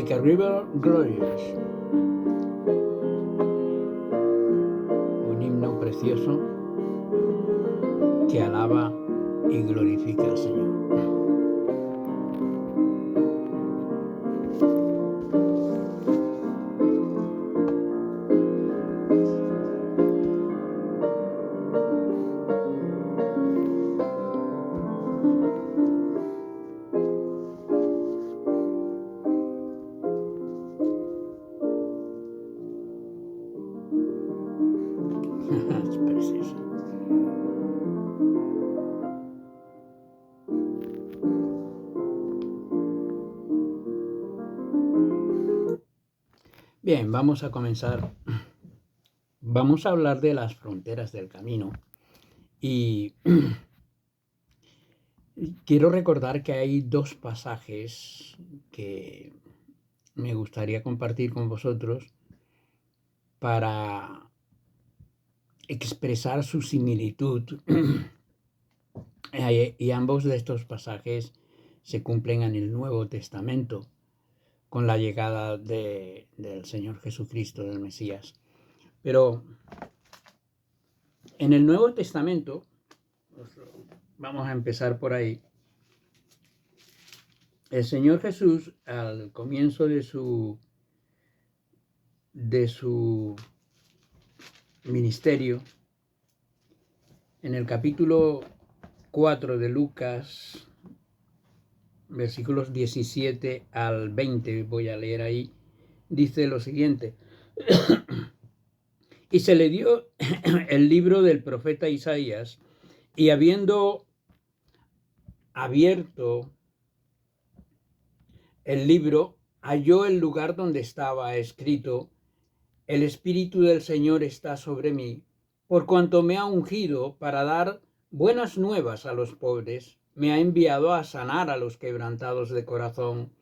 Like a River Glorious. Un himno precioso que alaba y glorifica al Señor. Es precioso. Bien, vamos a comenzar. Vamos a hablar de las fronteras del camino. Y quiero recordar que hay dos pasajes que me gustaría compartir con vosotros para expresar su similitud. Y ambos de estos pasajes se cumplen en el Nuevo Testamento con la llegada del Señor Jesucristo, del Mesías. Pero en el Nuevo Testamento, vamos a empezar por ahí, el Señor Jesús, al comienzo de su ministerio, en el capítulo 4 de Lucas, versículos 17 al 20, voy a leer ahí, dice lo siguiente: y se le dio el libro del profeta Isaías, y habiendo abierto el libro, halló el lugar donde estaba escrito: el Espíritu del Señor está sobre mí, por cuanto me ha ungido para dar buenas nuevas a los pobres, me ha enviado a sanar a los quebrantados de corazón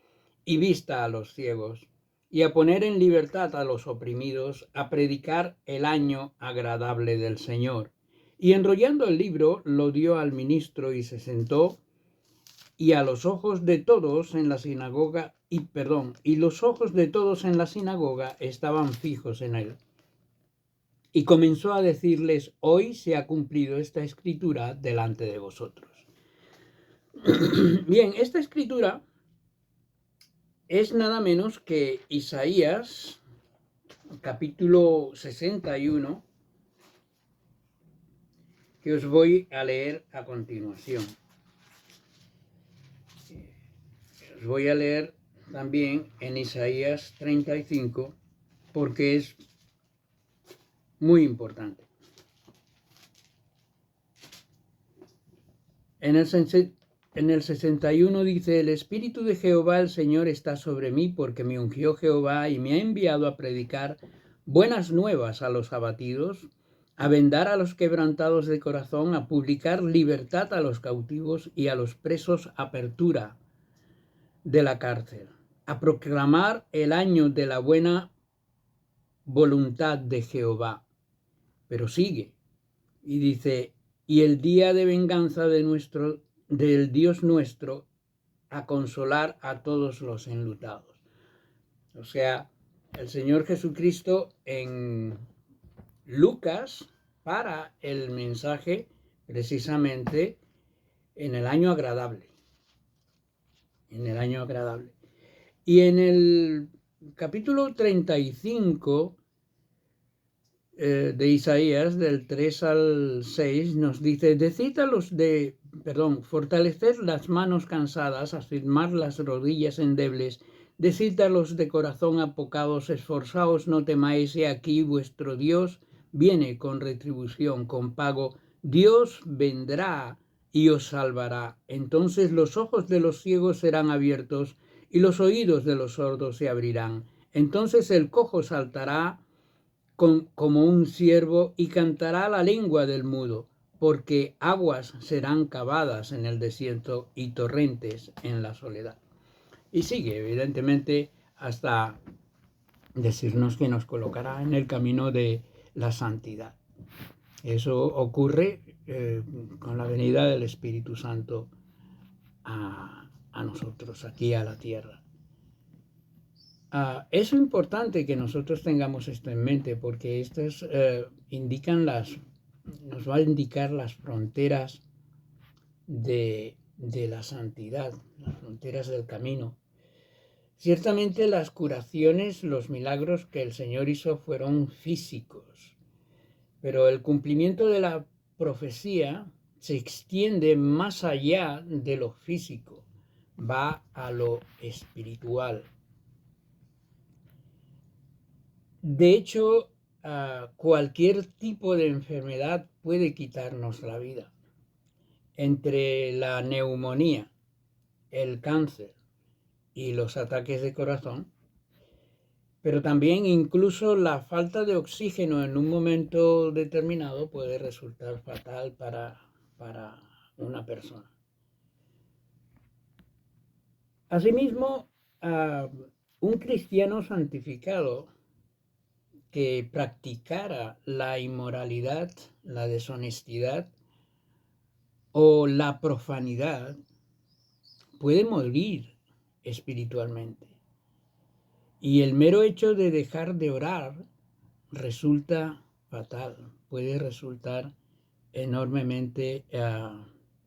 y vista a los ciegos, y a poner en libertad a los oprimidos, a predicar el año agradable del Señor. Y enrollando el libro, lo dio al ministro y se sentó, y a los ojos de todos en la sinagoga, y los ojos de todos en la sinagoga estaban fijos en él. Y comenzó a decirles: hoy se ha cumplido esta escritura delante de vosotros. Bien, esta escritura es nada menos que Isaías, capítulo 61, que os voy a leer a continuación. Os voy a leer también en Isaías 35, porque es muy importante. En el 61 dice: el Espíritu de Jehová el Señor está sobre mí, porque me ungió Jehová y me ha enviado a predicar buenas nuevas a los abatidos, a vendar a los quebrantados de corazón, a publicar libertad a los cautivos y a los presos apertura de la cárcel, a proclamar el año de la buena voluntad de Jehová. Pero sigue y dice: y el día de venganza del Dios nuestro, a consolar a todos los enlutados. O sea, el Señor Jesucristo en Lucas para el mensaje precisamente en el año agradable. En el año agradable. Y en el capítulo 35 de Isaías, del 3 al 6, nos dice: fortaleced las manos cansadas, afirmad las rodillas endebles, decid a los de corazón apocados: esforzaos, no temáis, he aquí vuestro Dios viene con retribución, con pago, Dios vendrá y os salvará. Entonces los ojos de los ciegos serán abiertos y los oídos de los sordos se abrirán. Entonces el cojo saltará como un ciervo y cantará la lengua del mudo, porque aguas serán cavadas en el desierto y torrentes en la soledad. Y sigue, evidentemente, hasta decirnos que nos colocará en el camino de la santidad. Eso ocurre con la venida del Espíritu Santo a nosotros, aquí a la tierra. Es importante que nosotros tengamos esto en mente porque estas nos va a indicar las fronteras de la santidad, las fronteras del camino. Ciertamente las curaciones, los milagros que el Señor hizo fueron físicos, pero el cumplimiento de la profecía se extiende más allá de lo físico, va a lo espiritual. De hecho, cualquier tipo de enfermedad puede quitarnos la vida. Entre la neumonía, el cáncer y los ataques de corazón, pero también incluso la falta de oxígeno en un momento determinado puede resultar fatal para una persona. Asimismo, un cristiano santificado que practicara la inmoralidad, la deshonestidad o la profanidad puede morir espiritualmente. Y el mero hecho de dejar de orar resulta fatal, puede resultar enormemente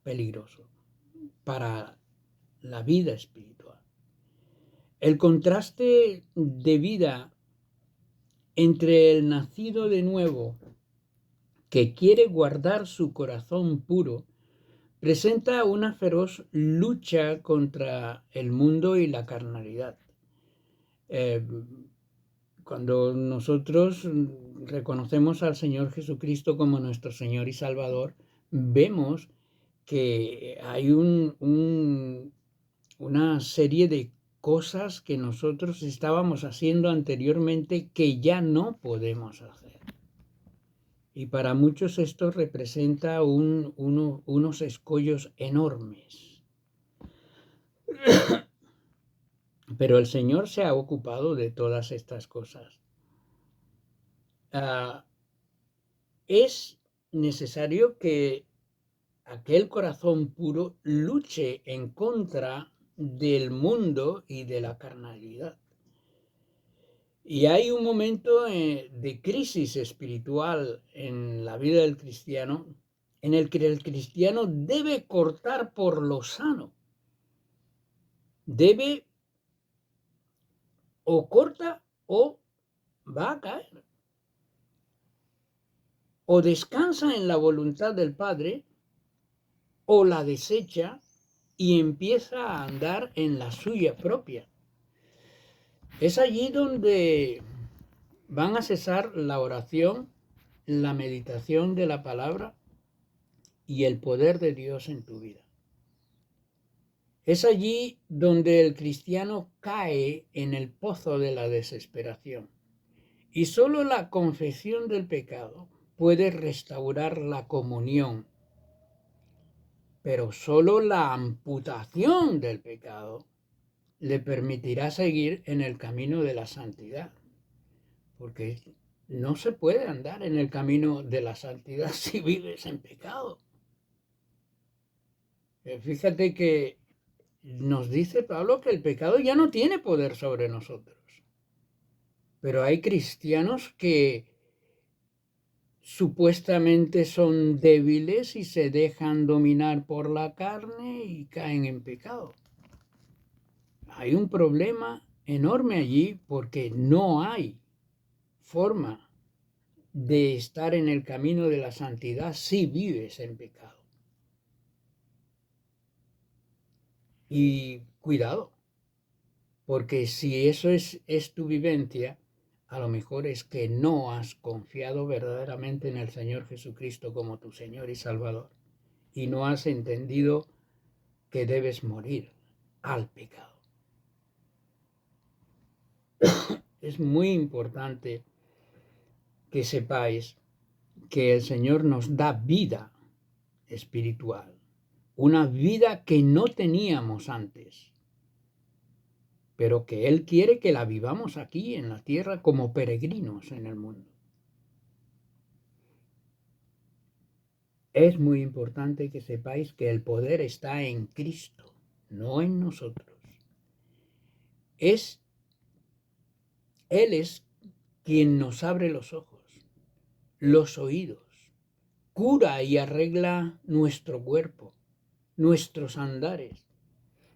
peligroso para la vida espiritual. El contraste de vida entre el nacido de nuevo que quiere guardar su corazón puro presenta una feroz lucha contra el mundo y la carnalidad. Cuando nosotros reconocemos al Señor Jesucristo como nuestro Señor y Salvador, vemos que hay una serie de cosas que nosotros estábamos haciendo anteriormente que ya no podemos hacer. Y para muchos esto representa unos escollos enormes. Pero el Señor se ha ocupado de todas estas cosas. Es necesario que aquel corazón puro luche en contra del mundo y de la carnalidad. Y hay un momento de crisis espiritual en la vida del cristiano en el que el cristiano debe cortar por lo sano. Debe o corta o va a caer. O descansa en la voluntad del Padre o la desecha y empieza a andar en la suya propia. Es allí donde van a cesar la oración, la meditación de la palabra y el poder de Dios en tu vida. Es allí donde el cristiano cae en el pozo de la desesperación. Y solo la confesión del pecado puede restaurar la comunión, pero solo la amputación del pecado le permitirá seguir en el camino de la santidad, porque no se puede andar en el camino de la santidad si vives en pecado. Fíjate que nos dice Pablo que el pecado ya no tiene poder sobre nosotros, pero hay cristianos que supuestamente son débiles y se dejan dominar por la carne y caen en pecado. Hay un problema enorme allí porque no hay forma de estar en el camino de la santidad si vives en pecado. Y cuidado, porque si eso es tu vivencia, a lo mejor es que no has confiado verdaderamente en el Señor Jesucristo como tu Señor y Salvador y no has entendido que debes morir al pecado. Es muy importante que sepáis que el Señor nos da vida espiritual, una vida que no teníamos antes, pero que Él quiere que la vivamos aquí en la tierra como peregrinos en el mundo. Es muy importante que sepáis que el poder está en Cristo, no en nosotros. Es Él es quien nos abre los ojos, los oídos, cura y arregla nuestro cuerpo, nuestros andares,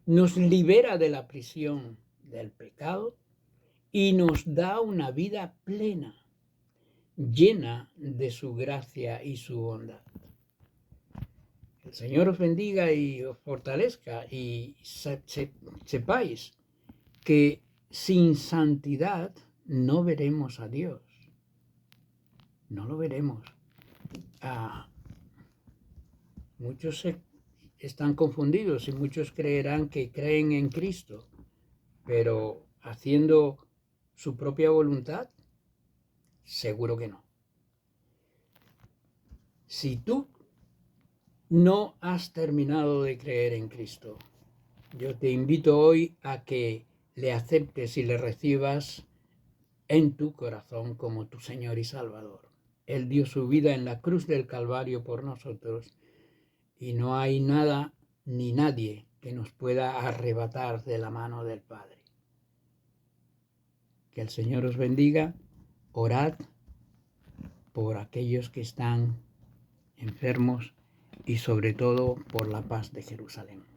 nos libera de la prisión del pecado y nos da una vida plena, llena de su gracia y su bondad. El Señor os bendiga y os fortalezca, y sepáis que sin santidad no veremos a Dios. No lo veremos. Muchos están confundidos y muchos creerán que creen en Cristo, pero haciendo su propia voluntad, seguro que no. Si tú no has terminado de creer en Cristo, yo te invito hoy a que le aceptes y le recibas en tu corazón como tu Señor y Salvador. Él dio su vida en la cruz del Calvario por nosotros y no hay nada ni nadie que nos pueda arrebatar de la mano del Padre. Que el Señor os bendiga. Orad por aquellos que están enfermos y sobre todo por la paz de Jerusalén.